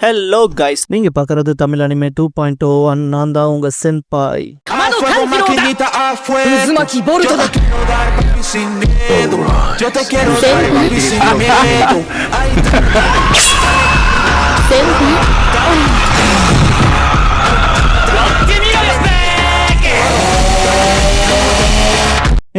Hello guys, நீங்க பார்க்கறது Tamil anime 2.0 நான் தான் உங்க சென்பாய்.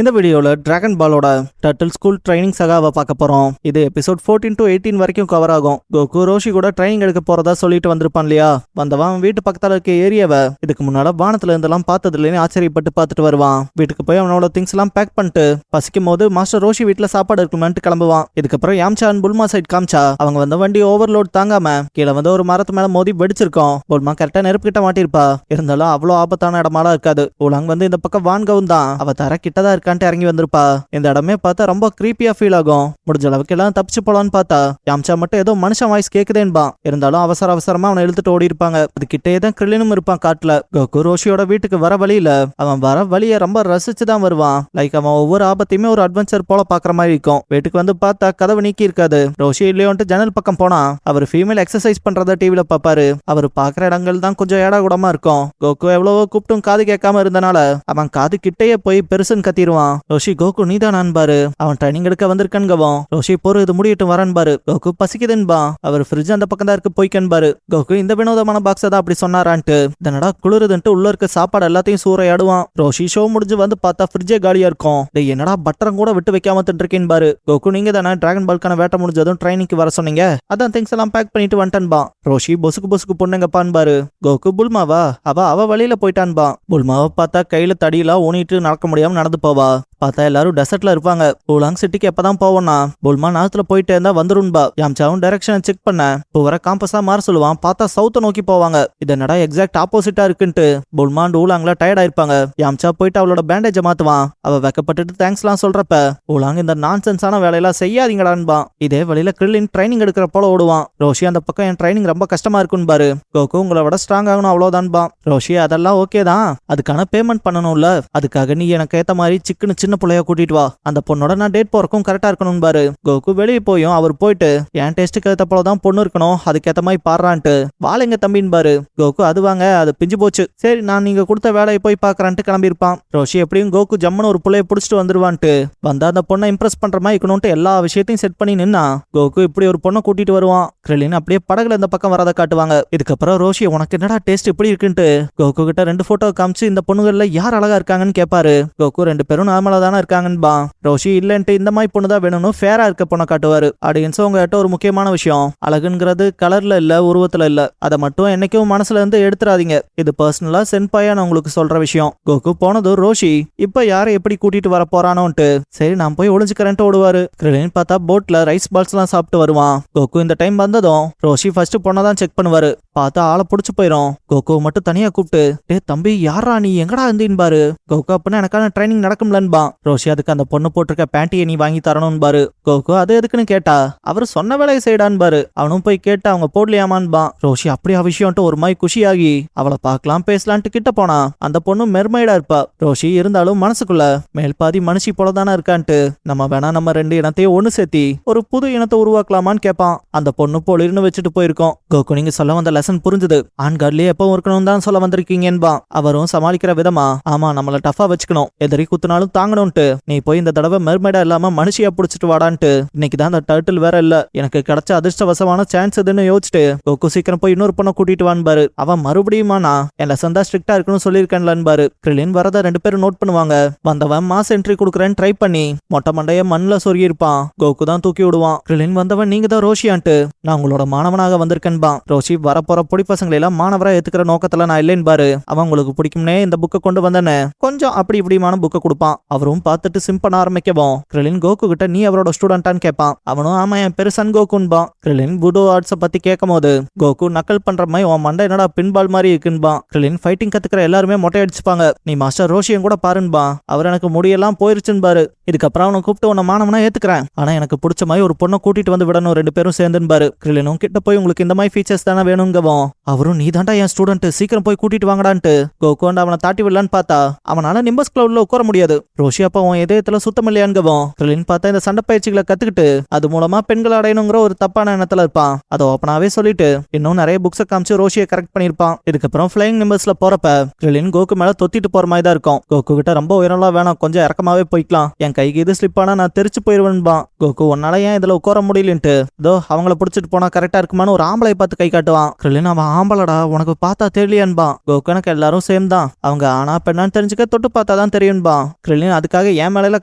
இந்த வீடியோல டிராகன் பாலோட டர்ட்டில் ஸ்கூல் ட்ரைனிங் சகாவை பார்க்க போறோம். இது எபிசோட் 14 to 18 வரைக்கும் கவர் ஆகும். கோகு ரோஷி கூட ட்ரைனிங் எடுக்க போறதா சொல்லிட்டு வந்திருப்பான் இல்லையா? வந்தவன் வீட்டு பக்கத்துல இருக்க ஏரியாவை இதுக்கு முன்னால வானத்துல இருந்தெல்லாம் பார்த்ததுலேன்னு ஆச்சரியப்பட்டு பார்த்துட்டு வருவான். வீட்டுக்கு போய் அவனோட திங்ஸ் எல்லாம் பேக் பண்ணிட்டு பசிக்கும் போது மாஸ்டர் ரோஷி வீட்டுல சாப்பாடு இருக்குமான்ட்டு கிளம்புவான். இதுக்கப்புறம் யாம்சான் புல்மா சைட் காமிச்சா அவங்க வந்த வண்டி ஓவர்லோட் தாங்காம கீழே வந்து ஒரு மரத்து மேல மோதி வெடிச்சிருக்கோம். புல்மா கரெக்டா நெருப்பு கிட்ட மாட்டிருப்பா. இருந்தாலும் அவ்வளவு ஆபத்தான இடமாலாம் இருக்காது. உலகம் வந்து இந்த பக்கம் வான்கவும் தான் அவ தர கிட்டதான் இறங்கி வந்திருப்பா. இந்த இடமே பார்த்தா ரொம்ப கிரீப்பியா ஃபீல் ஆகும். முடிஞ்ச அளவுக்கு எல்லாம் தப்பிச்சு போலான்னு பார்த்தா யாம்சா மட்டும் ஏதோ மனுஷன் வாய்ஸ் கேக்குதேன்பா. இருந்தாலும் அவசரமா அவனை இழுத்துட்டு ஓடி இருப்பாங்க. அது கிட்டே தான் கிரில்லினும் இருப்பான் காட்டுல. கோகு ரோஷியோட வீட்டுக்கு வர வழியில அவன் வர வழியை ரொம்ப ரசிச்சுதான் வருவான். லைக் அவன் ஒவ்வொரு ஆபத்தையுமே ஒரு அட்வென்ச்சர் போல பாக்குற மாதிரி இருக்கும். வீட்டுக்கு வந்து பார்த்தா கதவு நீக்கி இருக்காது. ரோஷி இல்லையோன்ட்டு ஜன்னல் பக்கம் போனா அவர் ஃபீமேல் எக்ஸசைஸ் பண்றத டிவில பாப்பாரு. அவர் பாக்குற இடங்கள் தான் கொஞ்சம் ஏடா கூடமா இருக்கும். கோகு எவ்வளவோ கூப்பிட்டும் காது கேட்காம இருந்தனால அவன் காது கிட்டேயே போய் பெருசுன்னு கத்திடுவான். ரோஷி கோகு நீதான் அன்பாரு, அவன் ட்ரைனிங் எடுக்க வந்திருக்கன்கவான். ரோஷி பொறு இது முடியட்டும் வரன்பாரு. கோகு பசிக்குதுன்பா. அவர் ஃப்ரிட்ஜ் அந்த பக்கம் தான் இருக்கு போய்க்கன்பாரு. கோகு இந்த வினோதமான பாக்ஸ் தான் அப்படி சொன்னாரான்ட்டு இதனடா குளிருதுன்ட்டு உள்ள இருக்க சாப்பாடு எல்லாத்தையும் சூறையாடுவான். ரோஷி ஷோ முடிஞ்சு வந்து பார்த்தா ஃப்ரிட்ஜே காலியா இருக்கும். என்னடா பட்டரம் கூட விட்டு வைக்காம தின்றுக்கேன் பாரு. கோகு நீங்க தானே டிராகன் பால்கான வேட்டை முடிஞ்சதும் ட்ரைனிங்க்கு வர சொன்னீங்க, அதான் திங்ஸ் எல்லாம் பேக் பண்ணிட்டு வந்துட்டன்பா. ரோஷி பொசுக்கு பொண்ணுங்கப்பான்பாரு. கோகு புல்மாவா அவ வழியில போயிட்டான்பா. புல்மாவை பார்த்தா கையில தடியெல்லாம் ஊனிட்டு நடக்க முடியாம நடந்து போவா. பார்த்தா எல்லாரும் டெசர்ட்ல இருப்பாங்க. ஊலாங் சிட்டிக்கு எப்பதான் போவோம்னா புல்மா நாத்துல போயிட்டே இருந்தா வந்துருன்பா. யாம்சாவும் டைரக்ஷனை செக் பண்ண பூவர காம்பஸா மாற சொல்லுவான். பார்த்தா சவுத்த நோக்கி போவாங்க. இது என்னடா எக்ஸாக்ட் ஆப்போசிட்டா இருக்குன்ட்டு புல்மா அண்ட் ஊலாங்ல டயர்ட் ஆயிருப்பாங்க. யாம்சா போயிட்டு அவளோட பேண்டேஜை மாத்துவான். அவ வெக்கப்பட்டுட்டு தேங்க்ஸ் எல்லாம் சொல்றப்ப ஊலாங் இந்த நான்சென்ஸான வேலையெல்லாம் செய்யாதீங்கடான்பா. இதே வழியில கிரில்லின் ட்ரைனிங் எடுக்கிற போல ஓடுவான். ரோஷி அந்த பக்கம் என் ட்ரைனிங் ரொம்ப கஷ்டமா இருக்குன்னு பாரு. கோகு உங்களை விட ஸ்ட்ராங் ஆகணும் அவ்வளவுதான்பா. ரோஷி அதெல்லாம் ஓகே தான், அதுக்கான பேமெண்ட் பண்ணணும்ல, அதுக்காக நீ எனக்கு ஏத்த மாதிரி சிக்கனு சின்ன பிள்ளைய கூட்டிட்டு வா. அந்த பொண்ணோட நான் டேட் போறக்கும் கரெக்டா இருக்கணும் பாரு. கோகு வெளியே போயும் அவர் போயிட்டு என் டேஸ்ட்டுக்கு ஏத்த போலதான் பொண்ணு இருக்கணும், அதுக்கேத்த மாதிரி பாடுறான்ட்டு வாழைங்க தம்பின்னு பாரு. கோகு அது வாங்க அது பிஞ்சு போச்சு, சரி நான் நீங்க கொடுத்த வேலையை போய் பாக்குறான்ட்டு கிளம்பியிருப்பான். ரோஷி எப்படியும் கோகு ஜம்முன்னு ஒரு பிள்ளைய புடிச்சிட்டு வந்துருவான்ட்டு வந்தா அந்த பொண்ணை இம்ப்ரெஸ் பண்ற மாதிரி இருக்கணும்ட்டு எல்லா விஷயத்தையும் செட் பண்ணி நின்னா கோகு இப்படி ஒரு பொண்ணை கூட்டிட்டு வருவான். கிரில்லின் அப்படியே படகுல இந்த பக்கம் வரதை காட்டுவாங்க. இதுக்கப்புறம் ரோஷி உனக்கு என்னடா டேஸ்ட் இப்படி இருக்குன்ட்டு கோகு கிட்ட 2 போட்டோ காமிச்சு இந்த பொண்ணுகள்ல யார் அழகா இருக்காங்கன்னு கேட்பாரு. கோகு 2 பேரும் நார்மலா தானே இருக்காங்கன்பா. ரோஷி இல்லன்ட்டு இந்த மாதிரி பொண்ணுதான் வேணும்னு ஃபேரா இருக்க பொண்ணை காட்டுவாரு. ஆடியன்ஸ் உங்ககிட்ட ஒரு முக்கியமான விஷயம், அழகுங்கிறது கலர்ல இல்ல உருவத்துல இல்ல, அதை மட்டும் என்னைக்கும் மனசுல இருந்து எடுத்துறாதீங்க. இது பர்சனலா சென்பாயா நான் உங்களுக்கு சொல்ற விஷயம். கோகு போனதும் ரோஷி இப்ப யாரை எப்படி கூட்டிட்டு வர போறானோன்ட்டு சரி நான் போய் ஒளிஞ்சுக்கிறேன்ட்டு ஓடுவாரு. கிரில்லின் பார்த்தா போட்ல ரைஸ் பால்ஸ் எல்லாம் சாப்பிட்டு வருவான். கோகு இந்த டைம் வந்ததும் ரோஷி ஃபர்ஸ்ட் பொண்ணதான் செக் பண்ணுவாரு. பார்த்தா ஆளை புடிச்சு போயிரும். கோகு மட்டும் தனியா கூப்பிட்டு டே தம்பி யாரா நீ எங்கடா இருந்தீன்னு பாரு. கோகு அப்படின்னா எனக்கான ட்ரைனிங் நடக்கும்லன்பா. ரோஷி அதுக்கு அந்த பொண்ணு போட்டிருக்க பேண்டியை நீ வாங்கி தரணும் பாரு. கோகு அது எதுக்குன்னு கேட்டா அவரு சொன்ன வேலையை செய்யடான் பாரு. அவனும் போய் கேட்டா அவங்க போடலையாமான்பா. ரோஷி அப்படியா விஷயம்ட்டு ஒரு மாதிரி குஷியாகி அவளை பார்க்கலாம் பேசலான்ட்டு கிட்ட போனா அந்த பொண்ணு மெர்மைடா இருப்பா. ரோஷி இருந்தாலும் மனசுக்குள்ள மேல் பாதி மனுஷி போலதானே இருக்கான்ட்டு நம்ம வேணா நம்ம 2 இனத்தையும் ஒண்ணு சேர்த்தி ஒரு புது இனத்தை உருவாக்கலாமான்னு கேட்பான். அந்த பொண்ணு போலிருந்து வச்சுட்டு போயிருக்கோம். கோகு நீங்க சொல்ல வந்த லெசன் புரிஞ்சுது, ஆண்கார்லயே எப்பவும் இருக்கணும் தான் சொல்ல வந்திருக்கீங்கன்பா. அவரும் சமாளிக்கிற விதமா ஆமா நம்மள டஃபா வச்சுக்கணும், எதிரி குத்துனாலும் தாங்கணும்ட்டு நீ போய் இந்த தடவை மெர்மைடா இல்லாம மனுஷியா புடிச்சிட்டு வாடான்ட்டு இன்னைக்கு தான் அந்த டர்ட்டில் வேற இல்ல, எனக்கு கிடைச்ச அதிர்ஷ்டவசமான சான்ஸ் இதுன்னு யோசிச்சுட்டு கோகு சீக்கிரம் போய் இன்னொரு பொண்ணை கூட்டிட்டு வான்பாரு. அவன் மறுபடியுமானா என் லெசன் தான் ஸ்ட்ரிக்டா இருக்குன்னு சொல்லியிருக்கேன்லன்பாரு. கிரில்லின் வரத 2 பேரும் நோட் பண்ணுவாங்க. வந்தவன் மாஸ் என்ட்ரி கொடுக்குறேன்னு ட்ரை பண்ணி மொட்டை மண்டைய மண்ணுல சொருகி இருப்பான். கோகு தான் தூக்கி விடுவான். கிரில்லின் வந்தவன் நீங்க தான் ரோஷியான்ட்டு நான் உங்களோட மாணவனாக வந்திருக்கேன்பா. ரோஷி வரப்போற பொடி பசங்களை எல்லாம் மாணவரா ஏத்துக்கிற நோக்கத்துல நான் இல்லைன்னு பாரு. அவன் உங்களுக்கு பிடிக்கும்னே இந்த புக்கை கொண்டு வந்தேன்னு கொஞ்சம் அப்படி இப்படிமான புக்கை கொடுப்பான். அவரும் பார்த்துட்டு சிம் பண்ண ஆரம்பிக்கவும் கிரில்லின் கோகு கிட்ட நீ அவரோட ஸ்டூடெண்டான்னு கேட்பான். அவனும் ஆமா என் பேரு சன் கோகுன்பா. கிரில்லின் புடோ ஆர்ட்ஸை பத்தி கேட்கும் போது கோகு நக்கல் பண்ற மாதிரி உன் மண்டை என்னடா பின்பால் மாதிரி இருக்குன்பா. கிரில்லின் ஃபைட்டிங் கத்துக்கிற எல்லாருமே மொட்டை அடிச்சுப்பாங்க, நீ மாஸ்டர் ரோஷியும் கூட பாருன்பா. அவர் எனக்கு முடியெல்லாம் போயிருச்சுன்னு பாரு. இதுக்கப்புறம் அவனை கூப்பிட்டு உன்னை மாணவனா ஏத்துக்கிறேன், ஆனா எனக்கு பிடிச்ச மாதிரி ஒரு பொண்ணை கூட்டிட்டு வந்து விடணும் 2 பேரும் சேர்ந்துன்னு பாரு. கிரில்லினும் கிட்ட போய் உங்களுக்கு இந்த மாதிரி ஃபீச்சர்ஸ் தானே வேணுங்க வாங்கவும் அவரும் நீ தாண்டா என் ஸ்டூடெண்ட் சீக்கிரம் போய் கூட்டிட்டு வாங்கடான்ட்டு கோகு வந்து அவனை தாட்டி விடலான்னு பார்த்தா அவனால நிம்பஸ் கிளவுட்ல உட்கார முடியாது. ரோஷி அப்ப அவன் இதயத்துல சுத்தம் இல்லையான்கவும் கிரில்லின் பார்த்தா இந்த சண்டை பயிற்சிகளை கத்துக்கிட்டு அது மூலமா பெண்கள் அடையணுங்கிற ஒரு தப்பான எண்ணத்துல இருப்பான். அதை ஓப்பனாவே சொல்லிட்டு இன்னும் நிறைய புக்ஸை காமிச்சு ரோஷியை கரெக்ட் பண்ணிருப்பான். இதுக்கப்புறம் ஃபிளைங் நிம்பஸ்ல போறப்ப கிரில்லின் கோகு மேல தொத்திட்டு போற மாதிரி தான் இருக்கும். கோகு கிட்ட ரொம்ப உயரம்லாம் வேணாம், கொஞ்சம் இறக்கமாவே போய்க்கலாம், என் கைக்கு இது ஸ்லிப் ஆனா நான் தெரிச்சு போயிருவேன்பா. கோகு உன்னால ஏன் இதுல உட்கார முடியலன்ட்டு இதோ அவங்கள பிடிச்சிட்டு போனா கரெக்டா இருக்குமான்னு ஒரு ஆம்பளை பார்த்து கை காட்டுவான். கிரில்லின் அவன் ஆம்பளடா உனக்கு பார்த்தா தெரியலையான்பா. கோகு எனக்கு எல்லாரும் சேம் தான், அவங்க ஆனா பெண்ணான்னு தெரிஞ்சுக்க தொட்டு பார்த்தா தான் தெரியும்பா. கிரில்லின் அதுக்காக என் மேல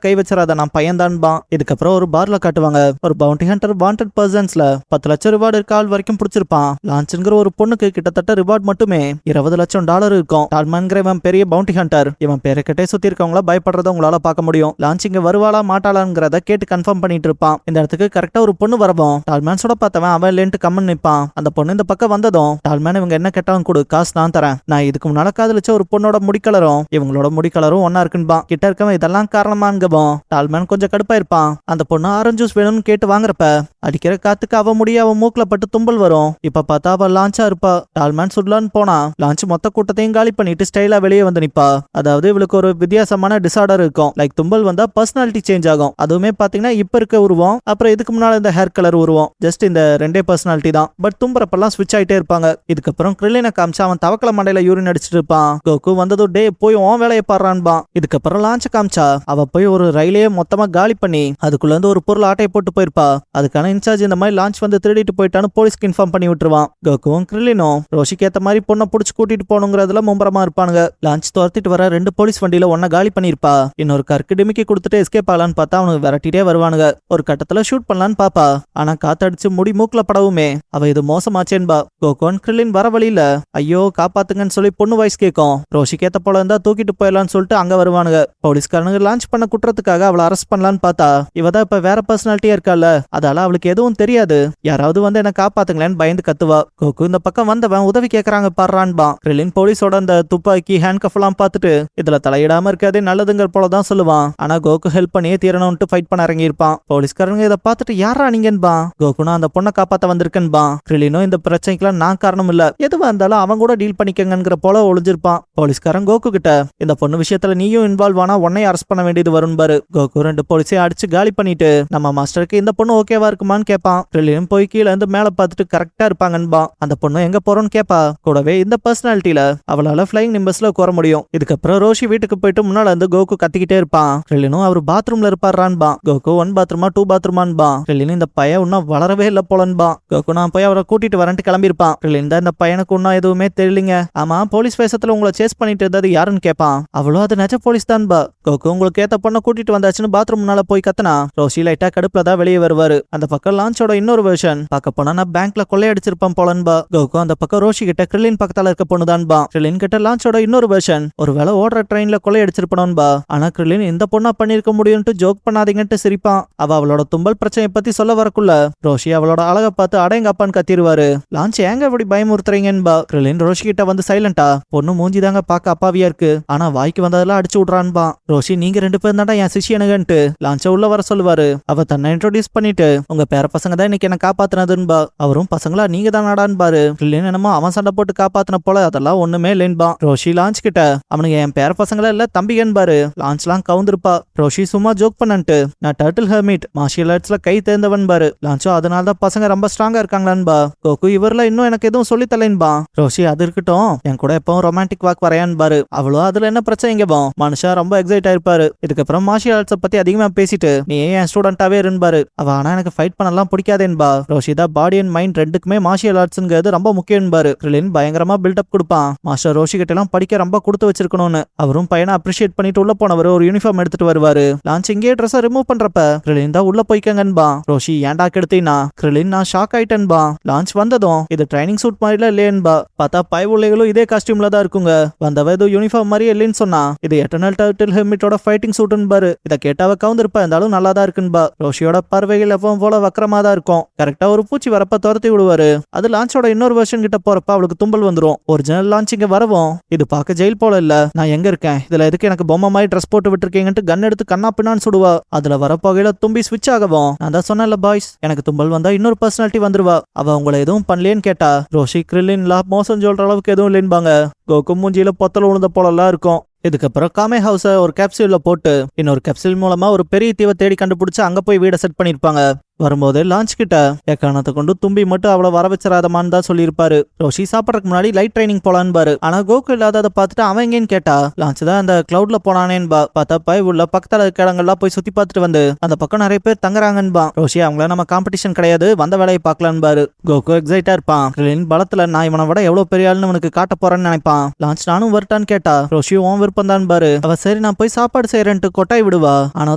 கை வச்சிடாத, நான் பையன்தான்பா. இதுக்கப்புறம் ஒரு பார்ல காட்டுவாங்க. ஒரு பவுண்டி ஹண்டர் வாண்டட் பர்சன்ஸ்ல 10 லட்சம் ரிவார்டு இருக்க ஆள் வரைக்கும் பிடிச்சிருப்பான். லான்ச்ங்கிற ஒரு பொண்ணுக்கு கிட்டத்தட்ட ரிவார்ட் மட்டுமே $20 லட்சம் இருக்கும். டால்மன்கிற இவன் பெரிய பவுண்டி ஹண்டர். இவன் பேருக்கிட்டே சுத்தி இருக்கவங்கள பயப்படுறத உங்களால பார்க்க முடியும். லான்ச் இங்க வருவாளா மாட்டாளாங்கிறத கேட்டு கன்ஃபார்ம் பண்ணிட்டு இருப்பான். இந்த இடத்துக்கு கரெக்டா ஒரு பொண்ணு வரவும் டால்மேன்ஸோட பார்த்தவன் அவன் இல்லைன்ட்டு கம்மன் நிப்பான். அந்த பொண்ணு இந்த பக்கம் வந்ததும் டால்மேன் இவங்க என்ன கேட்டாலும் கொடு, காசு நான் தரேன். நான் இதுக்கு முன்னால காதலிச்ச ஒரு பொண்ணோட முடிக்கலரும் இவங்களோட முடிக்கலரும் ஒன்னா இருக்குன்பா. கிட்ட இருக்கவன் இதெல்லாம் காரணமாங்கவும் டால்மேன் கொஞ்சம் கடுப்பா இருப்பான். அந்த பொண்ணு ஆரஞ்சு ஜூஸ் வேணும்னு கேட்டு வாங்குறப்ப அடிக்கிற காத்துக்கு அவ முடிய அவன் மூக்குல பட்டு தும்பல் வரும். இப்ப பார்த்தா அவ லான்ச்சா இருப்பா. டால்மேன் சுடலான்னு போனா லான்ச் மொத்த கூட்டத்தையும் காலி பண்ணிட்டு ஸ்டைலா வெளியே வந்து நிப்பா. அதாவது இவளுக்கு ஒரு வித்தியாசமான டிசார்டர் இருக்கும். லைக் தும்பல் வந்தா பர்சனாலிட்டி சேஞ்ச் ஆகும். அதுவுமே பாத்தீங்கன்னா இப்ப இருக்க உருவம் அப்புறம் இதுக்கு முன்னால இந்த ஹேர் கலர் உருவம் ஜஸ்ட் இந்த ரெண்டே பர்சனாலிட்டி தான். பட் தும்புறப்பெல்லாம் ஸ்விட்ச் ஆயிட்டே இருப்பாங்க. இதுக்கப்புறம் கிரில்லினை காமிச்சு அவன் தவக்கல மண்டையில யூரின் அடிச்சிட்டு இருப்பான். கோகு வந்ததும் டே போய் உன் வேலையை பாடுறான்பா. இதுக்கப்புறம் லான்ச்ச காமிச்சா அவ போய் ஒரு ரயிலையே மொத்தமா காலி பண்ணி அதுக்குள்ள இருந்து ஒரு பொருள் ஆட்டையை போட்டு போயிருப்பா. அதுக்கான இன்சார்ஜ் இந்த மாதிரி லான்ச் வந்து திருடிட்டு போயிட்டான்னு போலீஸ்க்கு இன்ஃபார்ம் பண்ணி விட்டுருவான். கோகுவும் கிரில்லினும் ரோஷிக்கு ஏத்த மாதிரி பொண்ணை புடிச்சு கூட்டிட்டு போகணுங்கிறதுல மும்பரமா இருப்பானுங்க. லான்ச் துரத்திட்டு வர 2 போலீஸ் வண்டியில ஒன்ன காலி பண்ணிருப்பா. இன்னொரு கருக்கு டிமிக்கி கொடுத்துட்டு எஸ்கேப் ஆகலான்னு பார்த்தா அவனுக்கு விரட்டிட்டே வருவானுங்க. ஒரு கட்டத்துல ஷூட் பண்ணலான்னு பாப்பா. ஆனா காத்தடிச்சு முடி மூக்குல படவுமே அவ இது மோசமாச்சேன்பா. கோகுவன் கிரில்லின் வர வழியில ஐயோ காப்பாத்துங்கன்னு சொல்லி பொண்ணு வாய்ஸ் கேட்கும். ரோஷிக்கு ஏத்த போல இருந்தா தூக்கிட்டு போயிடலான்னு சொல்லிட்டு அங்க வருவானுங்க. போலீஸ்காரனுங்க லான்ச் பண்ண குற்றத்துக்காக அவளை அரெஸ்ட் பண்ணலான்னு பார்த்தா இவதான் இப்ப வேற பர்சனாலிட்டியா இருக்கால, அதால அவளுக்கு எதுவும் தெரியாது. யாராவது வந்து என்ன காப்பாத்துங்களேன்னு பயந்து கத்துவா. கோகு இந்த பக்கம் வந்தவன் உதவி கேட்கறாங்க பாடுறான்பா. கிரில்லின் போலீஸோட அந்த துப்பாக்கி ஹேண்ட் கஃப் எல்லாம் பார்த்துட்டு இதுல தலையிடாம இருக்காதே நல்லதுங்கிற போலதான் சொல்லுவான். ஆனா கோகு ஹெல்ப் பண்ணியே தீரணும்ட்டு ஃபைட் பண்ண இறங்கி இருப்பான். போலீஸ்காரங்க இதை பார்த்துட்டு யாரா நீங்கன்பா. கோகுனா அந்த பொண்ணை காப்பாத்த வந்திருக்கன்பா. கிரில்லினும் இந்த பிரச்சனைக்கெல்லாம் நான் காரணம் இல்ல, எதுவா இருந்தாலும் அவங்க கூட டீல் பண்ணிக்கங்கிற போல ஒளிஞ்சிருப்பான். போலீஸ்காரன் கோகு கிட்ட இந்த பொண்ணு விஷயத்துல நீயும் இன்வால்வ் ஆனா உன்னை அரெஸ்ட் பண்ண வேண்டியது வரும் பாரு. கோகு 2 போலீஸையும் அடிச்சு காலி பண்ணிட்டு நம்ம மாஸ்டருக்கு இந்த பொண்ணு ஓகேவா இருக்குமான்னு கேட்பான். கிரில்லினும் போய் கீழே இருந்து மேல பார்த்துட்டு கரெக்டா இருப்பாங்கன்பா. அந்த பொண்ணு எங்க போறோம்னு கேப்பா. கூடவே இந்த பர்சனாலிட்டியில அவளால ஃபிளைங் நிம்பஸ்ல உட்கார முடியும். இதுக்கப்புறம் ரோஷி வீட்டுக்கு போயிட்டு முன்னால இருந்து கோகு கத்திக்கிட்டே இருப்பான். கிரில்லினும் அவர் பாத்ரூம்ல இருப்பாரான்பா. கோகு 1 பாத்ரூமா 2 பாத்ரூமான்பா. கிரில்லின் இந்த பையன் இன்னும் வளரவே இல்ல போலன்பா. கோகு நான் போய் அவரை கூட்டிட்டு வரேன்ட்டு கிளம்பிருப்பான். கிரில்லின் தான் இந்த பையனுக்கு இன்னும் எதுவுமே தெரியலங்க. ஆமா போலீஸ் வேஷத்துல உங்களை சேஸ் பண்ணிட்டு இருந்தது யாருன்னு கேட்பான். அவ்வளோ அது நெஜ போலீஸ் தான்பா. கோகு உங்களுக்கு ஏத்த பொண்ணை கூட்டிட்டு வந்தாச்சுன்னு பாத்ரூம் முன்னால போய் கத்தனா ரோஷி லைட்டா கடுப்புல தான் வெளியே வருவாரு. அந்த பக்கம் லான்ச்சோட இன்னொரு வெர்ஷன் பார்க்க போனா நான் பேங்க்ல கொள்ளையடிச்சிருப்பேன் போலன்பா. கோகு அந்த பக்கம் ரோஷி கிட்ட கிரில்லின் பக்கத்துல இருக்க பொண்ணுதான்பா. கிரில்லின் கிட்ட லான்ச்சோட இன்னொரு வெர்ஷன் ஒருவேளை ஓடுற ட்ரெயின்ல கொள்ளையடிச்சிருப்பனோன்பா. ஆனா கிரில்லின் இந்த பொண்ணா பண்ணிருக்க முடியும்ட்டு ஜோக் பண்ணாதீங்கன்ட்டு சிரிப்பான். அவளோட தும்பல் பிரச்சனை பத்தி சொல்ல வரக்குள்ள ரோஷி அவளோட அழகை பார்த்து அடையங்கப்பான்னு கத்திருவாரு. லான்ச் ஏங்க இப்படி பயமுறுத்துறீங்கன்பா. கிரில்லின் ரோஷி கிட்ட வந்து சைலண்டா பொண்ணு மூஞ்சிதாங்க பார்க்க அப்பாவியா இருக்கு, ஆனா வாய்க்கு வந்ததெல்லாம் அடிச்சு விடுறான்பா. ரோஷி நீங்க 2 பேரும் தாண்டா என் சிஷியனுகன்ட்டு லான்ச்ச உள்ள வர சொல்லுவாரு. அவ தன்னை இன்ட்ரோடியூஸ் பண்ணிட்டு உங்க பேர பசங்க தான் இன்னைக்கு என்ன காப்பாத்துனதுன்பா. அவரும் பசங்களா நீங்க தான் நாடான்பாரு. கிரில்லின் என்னமோ அவன் சண்டை போட்டு காப்பாத்தின போல அதெல்லாம் ஒண்ணுமே இல்லைன்பா. ரோஷி லான்ச் கிட்ட அவனுக்கு என் பேர பசங்கள இல்ல தம்பிகன்பாரு. லான்ச்லாம் கவுந்திருப்பா. ரோஷி சும்மா ஜோக் பண்ணன்ட்டு நான் டர்ட்டில் ஹெர்மிட் மார்ஷியல் ஆர்ட்ஸ்ல கை தேர்ந்தவன் பாரு. லான்ச்சோ அதனால தான் பசங்க ரொம்ப ஸ்ட்ராங்கா இருக்காங்களான்பா. கோகு இவர்ல இன்னும் எனக்கு எதுவும் சொல்லி தரலைன்பா. ரோஷி அது இருக்கட்டும் என் கூட எப்பவும் ரொமான்டிக் வாக் வரையான்பாரு. அவ்வளோ அதுல என்ன பிரச்சனைங்கப்போ மனுஷன் ரொம்ப எக்ஸைட் ஆயிருப்பாரு. இதுக்கப்புறம் மார்ஷியல் ஆர்ட்ஸை பத்தி அதிகமா பேசிட்டு நீ என் ஸ்டூடெண்டாவே இருப்பாரு. அவ ஆனா எனக்கு ஃபைட் பண்ணலாம் பிடிக்காதேன்பா. ரோஷிதா பாடி அண்ட் மைண்ட் ரெண்டுக்குமே மார்ஷியல் ஆர்ட்ஸ்ங்கிறது ரொம்ப முக்கியம்பாரு. கிரில்லின் பயங்கரமா பில்டப் கொடுப்பான். மாஸ்டர் ரோஷி கிட்ட எல்லாம் படிக்க ரொம்ப கொடுத்து வச்சிருக்கணும்னு. அவரும் பையனை அப்ரிஷியேட் பண்ணிட்டு உள்ள போனவர் ஒரு யூனிஃபார்ம் எடுத்துட்டு வருவாரு. லான்ச் இங்கே ட்ரெஸ் ரிமூவ் பண்றப்ப கிரில்லின் தான் உள்ள போய்க்கங்கன்பா. ரோஷி ஏன்டா கெடுத்தீனா. கிரில்லின் நான் ஷாக் ஆயிட்டேன்பா. லான்ச் வந்ததும் இது ட்ரைனிங் சூட் மாதிரில இல்லையன்பா. பார்த்தா பயவுள்ளைகளும் இதே காஸ்டியூம்ல தான் இருக்குங்க. வந்தவ ஏதோ யூனிஃபார்ம் மாதிரி இல்லைன்னு சொன்னா இது எட்டர்னல் டர்ட்டில் ஹெர்மிட்டோட ஃபைட்டிங் சூட்னு. இதை கேட்டாவ கவுந்திருப்பா இருந்தாலும் நல்லா தான் இருக்குன்பா. ரோஷியோட பார்வைகள் எப்பவும் போல வக்கரமா தான் இருக்கும். கரெக்டா ஒரு பூச்சி வரப்ப துரத்தி விடுவாரு. அது லான்ச்சோட இன்னொரு வெர்ஷன் கிட்ட போறப்ப அவளுக்கு தும்பல் வந்துரும். ஒரிஜினல் லான்ச் இங்க வரவும் இது பார்க்க ஜெயில் போல இல்ல, நான் எங்க இருக்கேன் இதுல எதுக்கு எனக்கு பொம்மை மாதிரி ட்ரெஸ் போட்டு விட்டுருக்கீங்கன்ட்டு கன் எடுத்து கண்ணா பின்னான்னு சுடுவா. அதுல வரப்போகையில தும்பி ஸ்விட்ச் ஆகவும் நான் தான் சொன்னேன்ல பாய்ஸ் எனக்கு தும்பல் வந்தா இன்னொரு பர்சனாலிட்டி வந்துருவா. அவ உங்களை எதுவும் பண்ணலேன்னு கேட்டா ரோஷி கிரில்லின்ல மோசம் சொல்ற அளவுக்கு எதுவும் இல்லைன்பாங்க. கோகு மூஞ்சியில பொத்தல் விழுந்த போலலாம் இருக்கும். இதுக்கப்புறம் காமே ஹவுஸ ஒரு கேப்சூல்ல போட்டு இன்னொரு கேப்சூல் மூலமா ஒரு பெரிய தீவை தேடி கண்டுபிடிச்சு அங்க போய் வீட செட் பண்ணிருப்பாங்க. வரும்போது லான்ச் கிட்ட எக்காரணத்தை கொண்டு தும்பி மட்டும் அவளை வர வச்சிடாதமான்னு தான் சொல்லியிருப்பாரு. ரோஷி சாப்பிடறதுக்கு முன்னாடி லைட் ட்ரைனிங் போலான்னு. ஆனா கோகு இல்லாததை பார்த்துட்டு அவன் எங்கேன்னு கேட்டா லான்ச் தான் அந்த கிளவுட்ல போனானேன்பா. பார்த்தா பய உள்ள பக்கத்துல இருக்க இடங்கள்லாம் போய் சுத்தி பார்த்துட்டு வந்து அந்த பக்கம் நிறைய பேர் தங்குறாங்கன்பா. ரோஷி அவங்கள நம்ம காம்படிஷன் கிடையாது, வந்த வேலையை பார்க்கலான்னு. கோகு எக்ஸைட்டா இருப்பான். கிரில்லின் பலத்துல நான் இவனை விட எவ்வளவு பெரிய ஆளுன்னு உனக்கு காட்ட போறேன்னு நினைப்பான். லான்ச் நானும் வரட்டான்னு கேட்டா ரோஷி உன் விருப்பம் தான் பாரு. அவ சரி நான் போய் சாப்பாடு செய்யறேன்ட்டு கொட்டாய் விடுவா. ஆனா